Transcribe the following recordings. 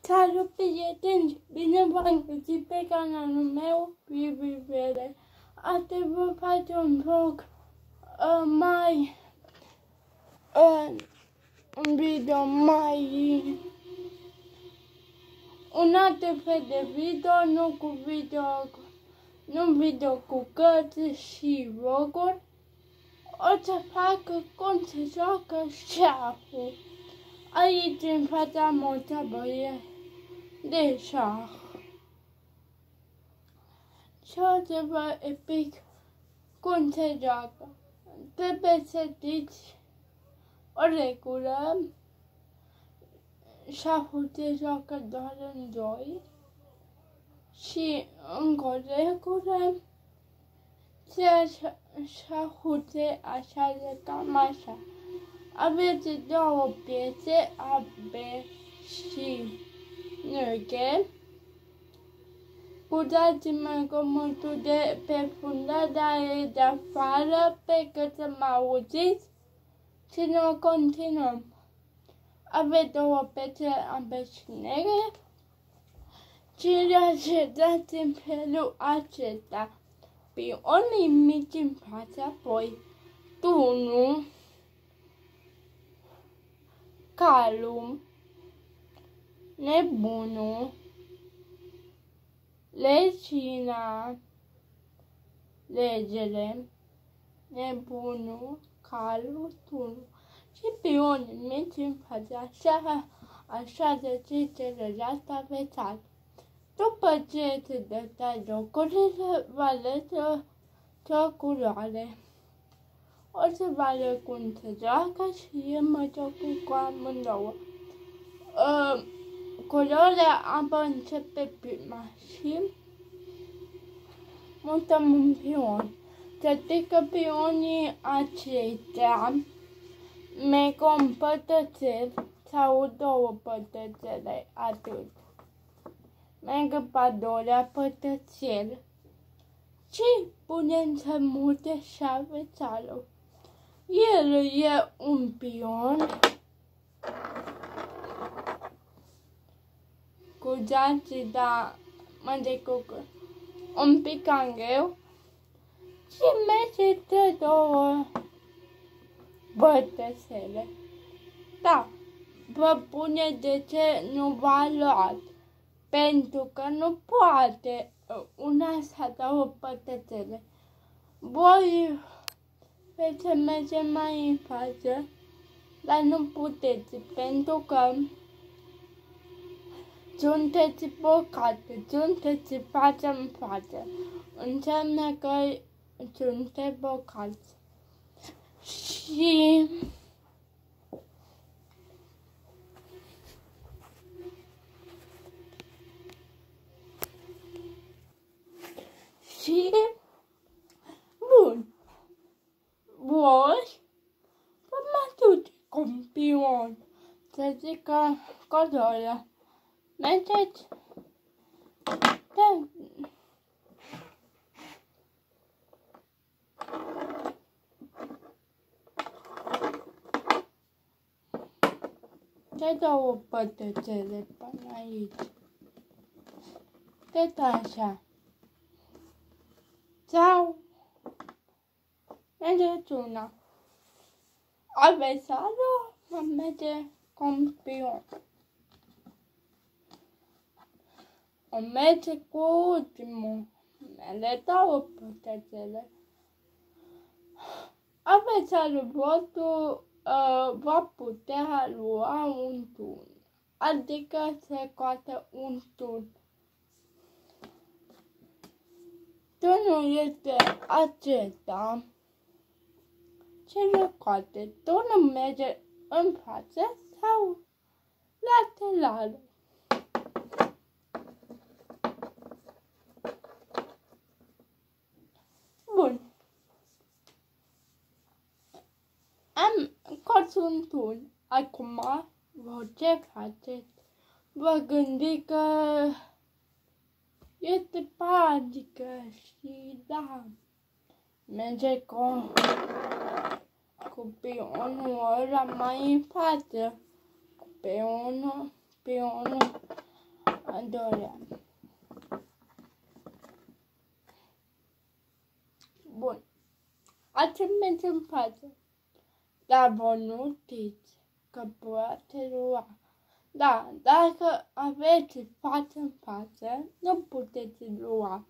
Salut prieteni, bine v-am găsit pe canalul meu, Vivere. Astăzi vă face un vlog un video mai un alt fel de video, nu video cu cărți și vloguri. O să fac cum se joacă șahul. Aici în fața am o tabărie de șah. Și o să vă explic cum se joacă. Trebuie să știți o regulă. Șahul se joacă doar în doi. Și încă o regulă. Șahul se așează cam așa. Aveți două piețe, A, B și N. Puteți-mă cuvântul de pe fundarea de afară pe cât să mă auziți și noi continuăm. Aveți două piețe, A, B și N și le așezați în felul acesta. Pionii mici în fața, apoi tunul, calul, nebunul, legina, regele, nebunul, calul, tunul și pionii mici în fața, așa de ce celălalt avețat. După ce se dătea jocurile, vă alege o culoare. O să vă aleg cum se joacă și eu mă joc cu amândouă. Culoarea apă începe prima și mutăm un pion. Să știți că pionii aceștia merg un pătățel sau două pătățele, atât. Merg pe a doilea pătățel și punem să mute șavețalul. El e un pion cu geanții, dar mă decurc un pic cam greu și merge de două pătățele. Da, vă pune de ce nu v-a luat. Pentru că nu poate una sau două pătățele. Voi veți merge mai în față, dar nu puteți, pentru că sunteți blocate, sunteți față în față. Înseamnă că sunteți blocați. Și bun, voi vă mă duce cu un pion, să zic că coloarea. Mergeți? Da. Te două pătățele până aici. Te așa. Sau mergeți una. Avețalul mă merge cu un pion. O merge cu ultimul. Le două pătățele. Avețalul vostru va putea lua un tun. Adică se scoate un tun. Tunul este acesta. Ce le scoate? Tunul merge în față sau lateral. Bun. Am scos un tun. Acum, vă ce faceți? Vă gândiți că este panică și da, merge cu pionul ăla mai în față. Cu pionul Doream. Bun. Atunci mergem în față. Dar vă nu știți că poate lua. Da, dacă aveți față în față, nu puteți lua.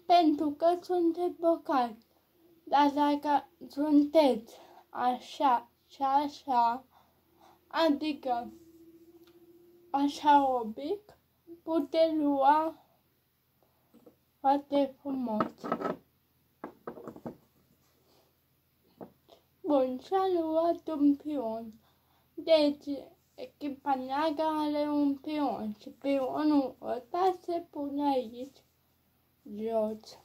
Pentru că sunteți bocați. Dar dacă sunteți așa și așa, adică așa obiect, puteți lua foarte frumos. Bun, și-a luat un pion. Deci, echipa neagră are un pion și pionul ăsta se pune aici, jos,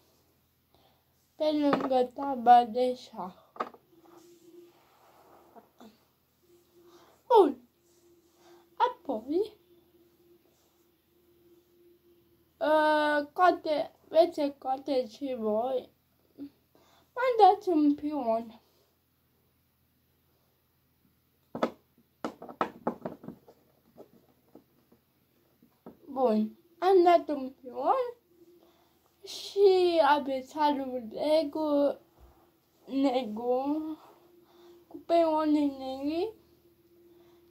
pe lângă tabla de șah. Bun. Apoi, veți scoate și voi, mai dați un pion. Bun, am dat un pion și adversarul negru cu pionii negri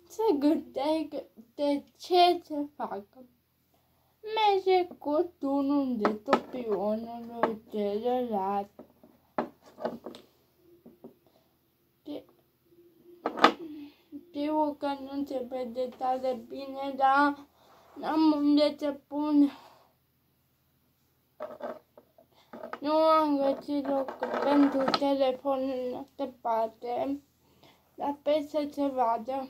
se gândește de ce să facă. Merge cu turnul de pionului celălalt. Știu că nu se vede tare bine, dar n-am unde să pun. Nu am găsit loc pentru telefonul în altă parte, dar pe să se vadă.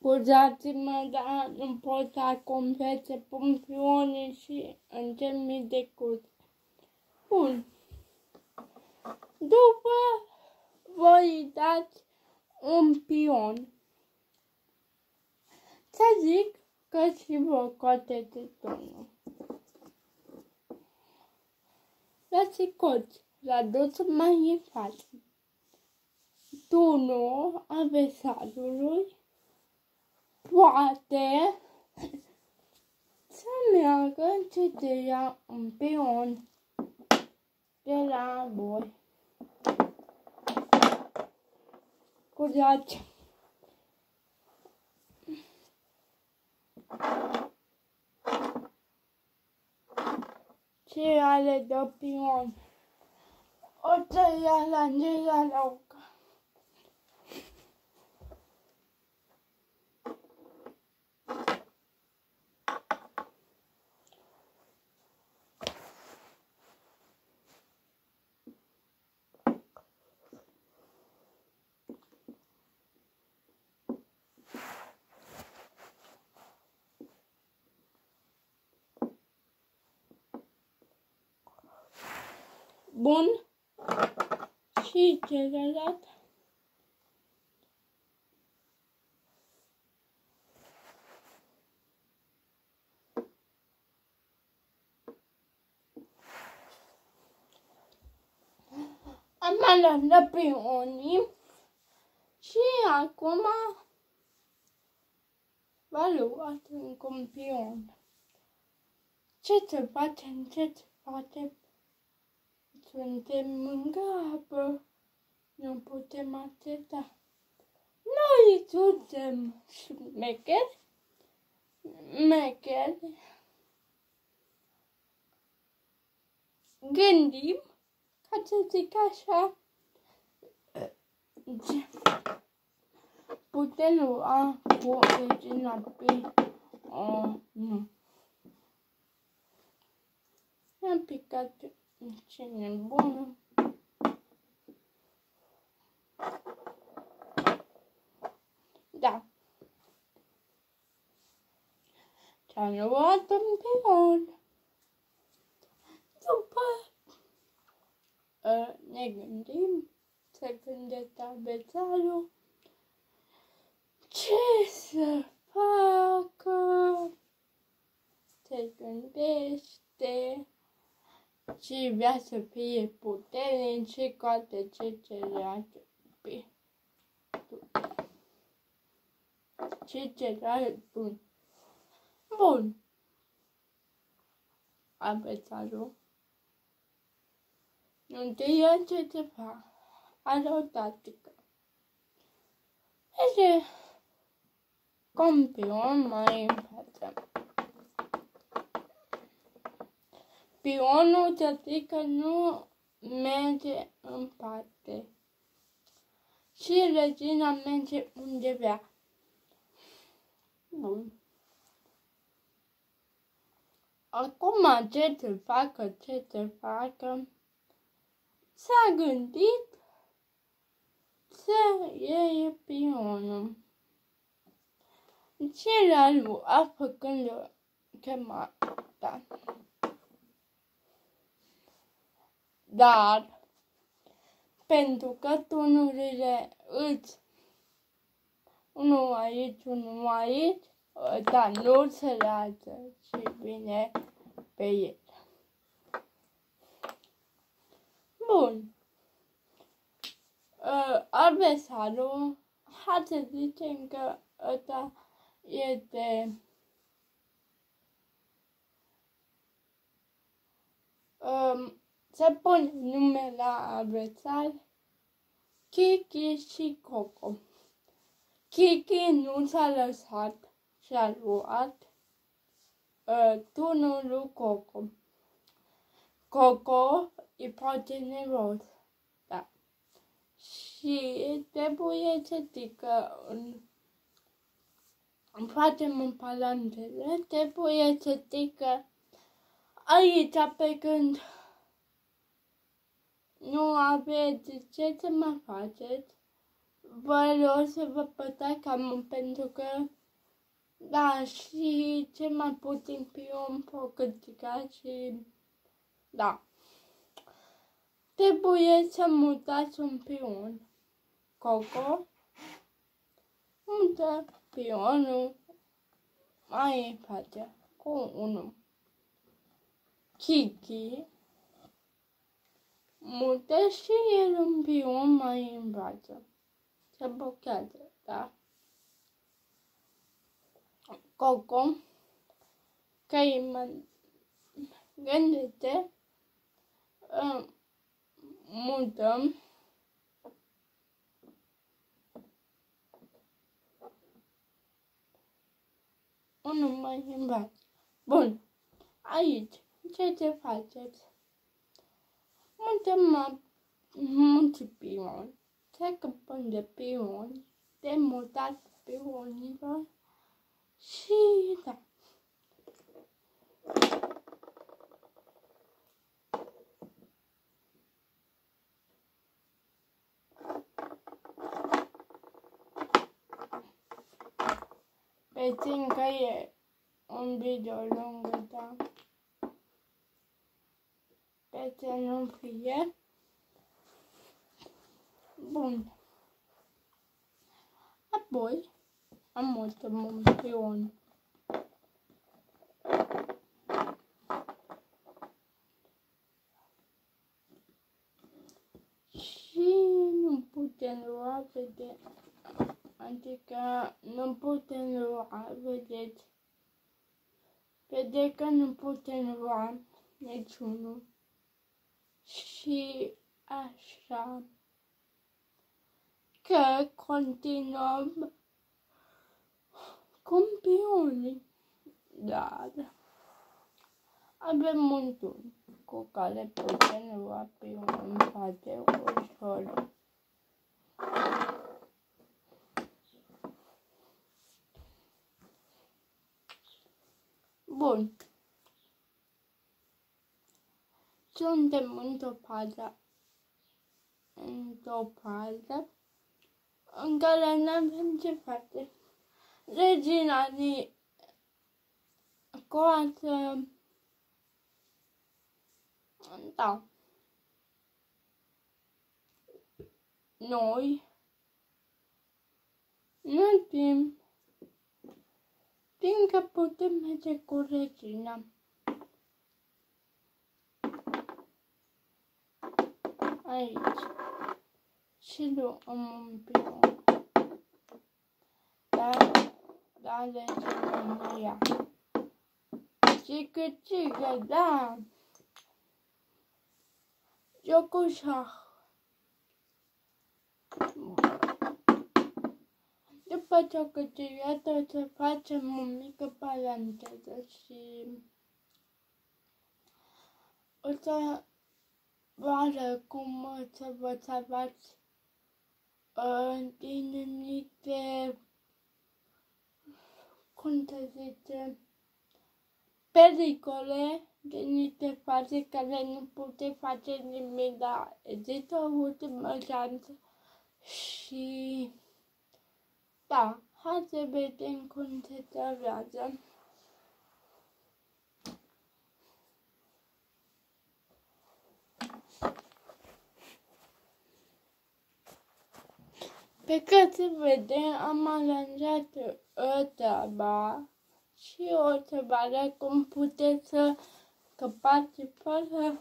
Scuzați-mă, dar nu pot acum să pun pionii și încep mii de curs. Bun. După voi dați un pion. Să zic că și vă coteți turnul. Dați coți, l-a dus mai în față. Turnul adversarului poate să meargă și să ia un pion de la voi. Scuzați. Ce are de pion? O să ia la Angela Lauca. Bun. Și celălalt. Am ales pionii și acum va lua încă un pion. Ce să facem? Ce să facem? Suntem în grabă. Nu putem aștepta. Noi suntem șmecheri. Gândim, ca să zic așa, putem lua cu regina pe... nu. Am picat ce nebună. Da. Și-am luat un pion. După ne gândim, se gândește avețarul ce să facă, se gândește și vrea să fie puternic și toate celelalte și celălalt bun. Bun. Avețarul nu știe ce să facă. Are o tactică. Este campion mai în față. Pionul să zică nu merge în parte. Și regina merge unde vrea. Bun. Acum ce să facă, s-a gândit să iei pionul. Și l-a luat făcând chemata. Dar, pentru că tunurile îți unul aici, dar nu se lasă și vine pe el. Bun. Adversarul, hai să zicem că ăsta este se pune nume la adversar Kiki și Coco. Kiki nu s-a lăsat și a luat turnul lui Coco. Coco e foarte nervos, da. Și trebuie să zică facem în palantele, trebuie să zică aici pe când nu aveți ce să mă faceți, vă rog să vă pătați cam pentru că da, și ce mai puțin pion pot câștiga și da. Trebuie să mutați un pion. Coco mută pionul mai în față cu unul. Kiki mută și el un pion mai în față. Se blochează, da? Coco, că mă gândește, mutăm unul mai în față. Bun, aici, ce faceți? Mutăm mulți pioni, trecem de pioni, de mutat pionilor și da. Pe țin că e un video lung, da. Pe să nu fie. Bun. Apoi am mutăm un pion. Și nu putem lua, adică nu putem lua, vedeți că nu putem lua niciunul. Și așa că continuăm cu pionii, dar avem un turn cu care putem lua pionul foarte ușor. Bun. Suntem într-o fază în care nu avem ce face. Regina ne coasă, da. noi nu timp, fiindcă putem merge cu regina. Aici. Și luăm un pion. Dar regina nu ia. Cică, da. Jocul șah. După ce o câștigat, o să facem o mică paranteză și o să vă arăt cum o să vă salvați din niște, cum se zice, pericole, din niște faze care nu puteți face nimic, dar există o ultimă șansă și da, hai să vedem cum se salvează. Pe cât se vede, am aranjat treaba și o să vă arăt cum puteți să scăpați fără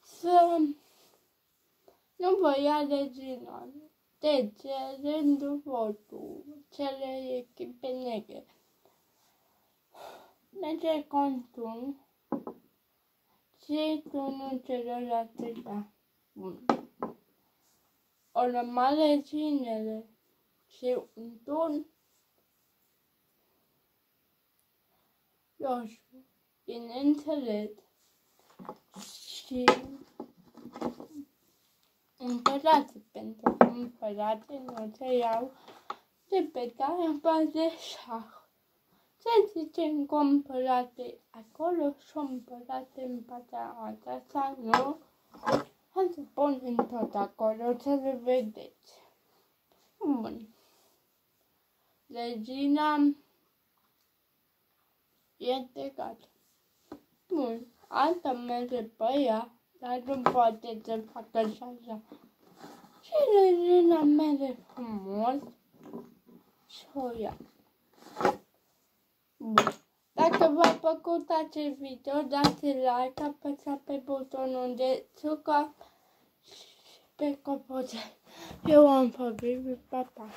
să nu vă ia regina. Deci, rândul votul, cele echipe negre. Merge contun și turnul celorlalte, da. Bun. O rămas reginele și un turn roșu, bineînțeles, și împărații, pentru că împărații nu se iau de pe care de șah. Se zicem că împărații acolo și împărații în partea aceasta, nu? Hai să punem tot acolo, să le vedeți. Bun. Regina este gata. Bun. Asta merge pe ea, dar nu poate să facă și așa. Și regina merge frumos și o ia. Bun. Dacă v-a plăcut acest video, dați like, apăsați pe butonul de sus și pe clopoțel. Eu am vorbit, pa, pa.